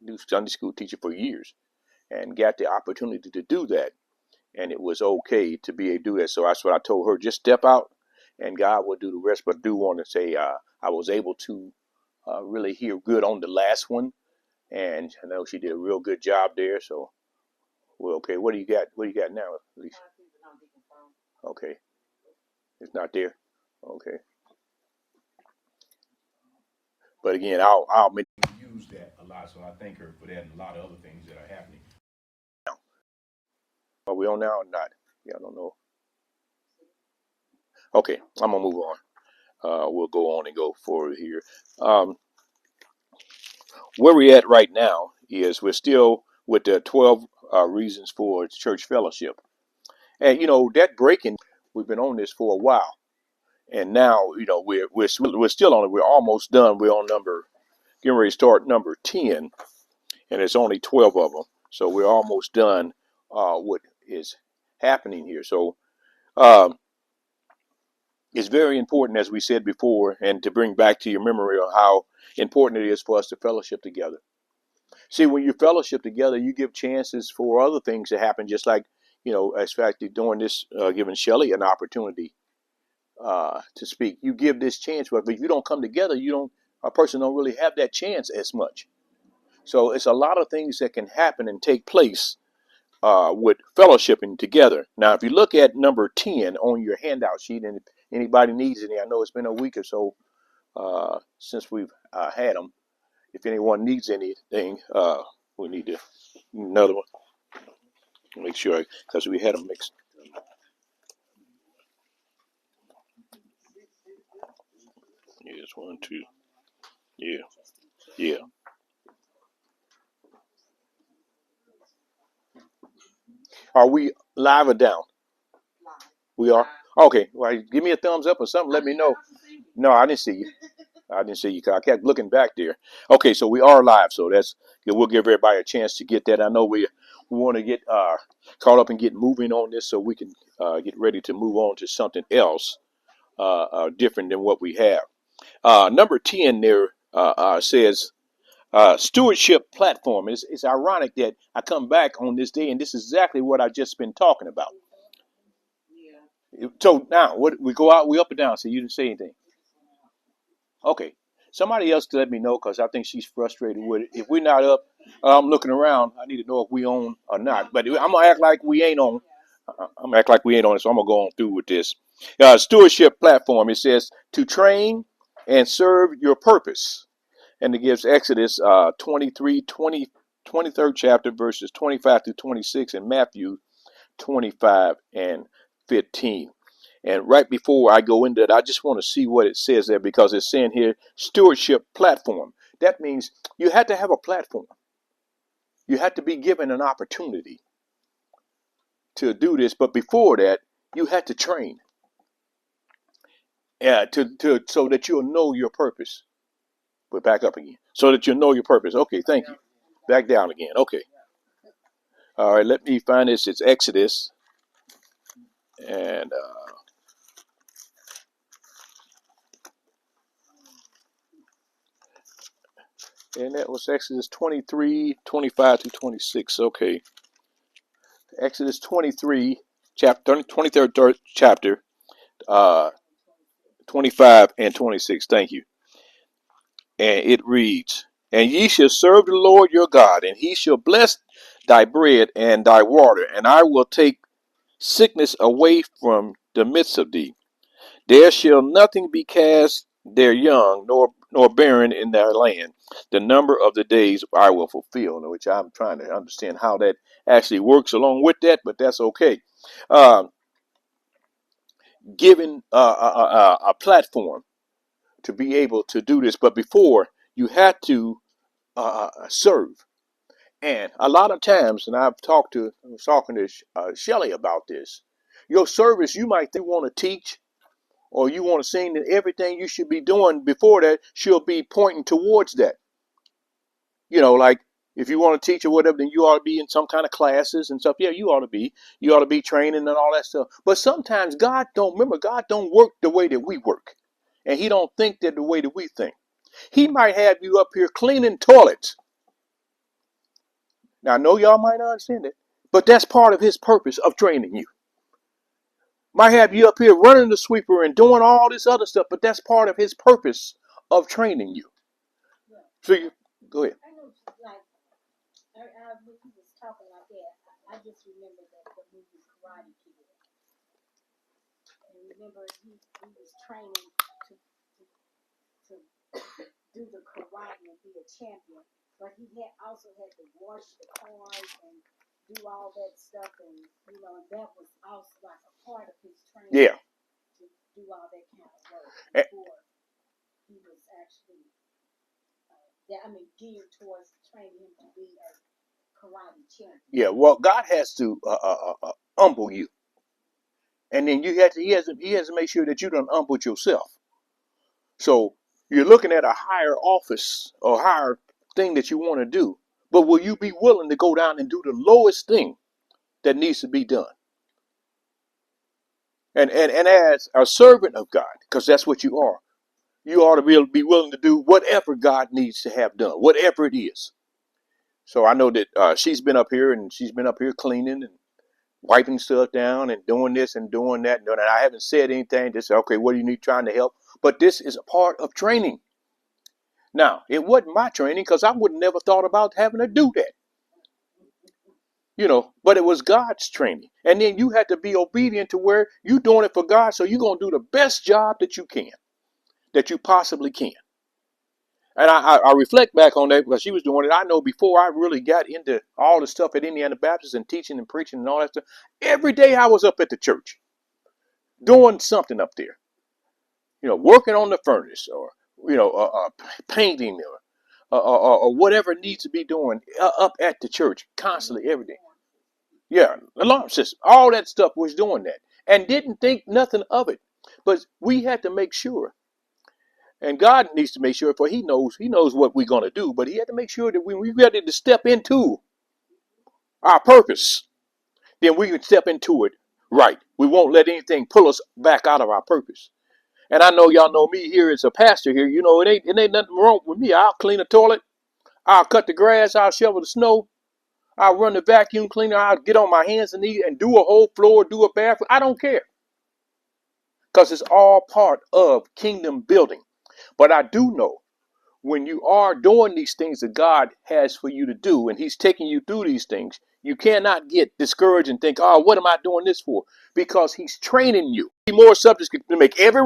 do Sunday school teacher for years and got the opportunity to do that. And it was okay to be able to do that. So that's what I told her. Just step out and God will do the rest. But I do want to say I was able to really hear good on the last one. And I know she did a real good job there. So, well, okay. What do you got? What do you got now, Alicia? Okay. It's not there. Okay. But again, I'll use that a lot. So I thank her for that and a lot of other things that are happening. Are we on now or not? Yeah, I don't know. Okay, I'm gonna move on. We'll go on and go forward here. Um, where we're at right now is we're still with the 12 reasons for church fellowship. And, you know, that breaking, we've been on this for a while. And now, you know, we're still on it. We're almost done. We're on getting ready to start number 10. And it's only 12 of them. So we're almost done what is happening here. So um, it's very important, as we said before, and to bring back to your memory of how important it is for us to fellowship together. See, when you fellowship together, you give chances for other things to happen, just like, you know, as fact, doing this, giving Shelley an opportunity to speak. You give this chance, but if you don't come together, a person don't really have that chance as much. So it's a lot of things that can happen and take place with fellowshipping together. Now, if you look at number 10 on your handout sheet, and if anybody needs any, I know it's been a week or so since we've had them. If anyone needs anything, we need another one. Make sure, because we had them mixed. Yes, one, two. Yeah, yeah. Are we live or down? We are. Okay. Well, give me a thumbs up or something. Let me know. No, I didn't see you. I didn't see you. 'Cause I kept looking back there. Okay, so we are live. So we'll give everybody a chance to get that. I know we want to get caught up and get moving on this, so we can get ready to move on to something else different than what we have. Number 10 there says stewardship platform. It's ironic that I come back on this day and this is exactly what I just been talking about. So now, what we go out, we up and down. So you didn't say anything. Okay. Somebody else to let me know because I think she's frustrated with it. If we're not up, I'm looking around. I need to know if we on or not. But I'm gonna act like we ain't on. I'm gonna act like we ain't on it. So I'm gonna go on through with this. Stewardship platform. It says to train and serve your purpose, and it gives Exodus 23rd chapter verses 25 through 26, and Matthew 25 and 15. And right before I go into that, I just want to see what it says there because it's saying here stewardship platform. That means you had to have a platform. You had to be given an opportunity to do this. But before that, you had to train so that you'll know your purpose. But back up again. So that you'll know your purpose. Okay, thank you. Back down again. Okay. All right, let me find this. It's Exodus. And that was Exodus 23, 25 to 26. Okay. Exodus 23, chapter 23rd chapter, 25 and 26. Thank you. And it reads, and ye shall serve the Lord your God, and he shall bless thy bread and thy water, and I will take sickness away from the midst of thee. There shall nothing be cast their young, nor barren in their land. The number of the days I will fulfill, which I'm trying to understand how that actually works along with that, but that's okay. Given a platform to be able to do this, but before you had to serve. And a lot of times, and I was talking to Shelley about this. Your service, you might want to teach or you want to sing, that everything you should be doing before that should be pointing towards that. You know, like if you want to teach or whatever, then you ought to be in some kind of classes and stuff. Yeah, you ought to be. You ought to be training and all that stuff. But sometimes God don't work the way that we work. And he don't think that the way that we think. He might have you up here cleaning toilets. Now I know y'all might not understand it, but that's part of his purpose of training you. Might have you up here running the sweeper and doing all this other stuff, but that's part of his purpose of training you. So you go ahead. I know, like, when he was talking like that, I just remember the movie Karate Kid. And remember, he was training to do the karate and be a champion, but he also had to wash the cars and do all that stuff, and that was also like a part of his training. Yeah. To do all that kind of work before he was actually, geared towards training him to be a karate champion. Yeah. Well, God has to humble you, and then he has to make sure that you don't humble yourself. So you're looking at a higher office or higher thing that you want to do, but will you be willing to go down and do the lowest thing that needs to be done? And as a servant of God, because that's what you ought to be willing to do whatever God needs to have done, whatever it is. So I know that she's been up here cleaning and wiping stuff down and doing this and doing that. And I haven't said anything. Just say, okay, what do you need trying to help? But this is a part of training. Now, it wasn't my training because I would never thought about having to do that. But it was God's training. And then you had to be obedient to where you're doing it for God. So you're going to do the best job that you can, that you possibly can. And I reflect back on that because she was doing it. I know before I really got into all the stuff at Indiana Baptist and teaching and preaching and all that stuff, every day I was up at the church doing something up there, working on the furnace or, painting or whatever needs to be doing up at the church constantly every day. Yeah, alarm system, all that stuff was doing that and didn't think nothing of it. But we had to make sure. And God needs to make sure, for He knows what we're going to do, but He had to make sure that when we ready to step into our purpose, then we can step into it right. We won't let anything pull us back out of our purpose. And I know y'all know me here as a pastor here. It ain't nothing wrong with me. I'll clean a toilet. I'll cut the grass. I'll shovel the snow. I'll run the vacuum cleaner. I'll get on my hands and knees and do a whole floor, do a bathroom. I don't care. Because it's all part of kingdom building. But I do know when you are doing these things that God has for you to do, and He's taking you through these things, you cannot get discouraged and think, oh, what am I doing this for? Because He's training you. More subjects to make every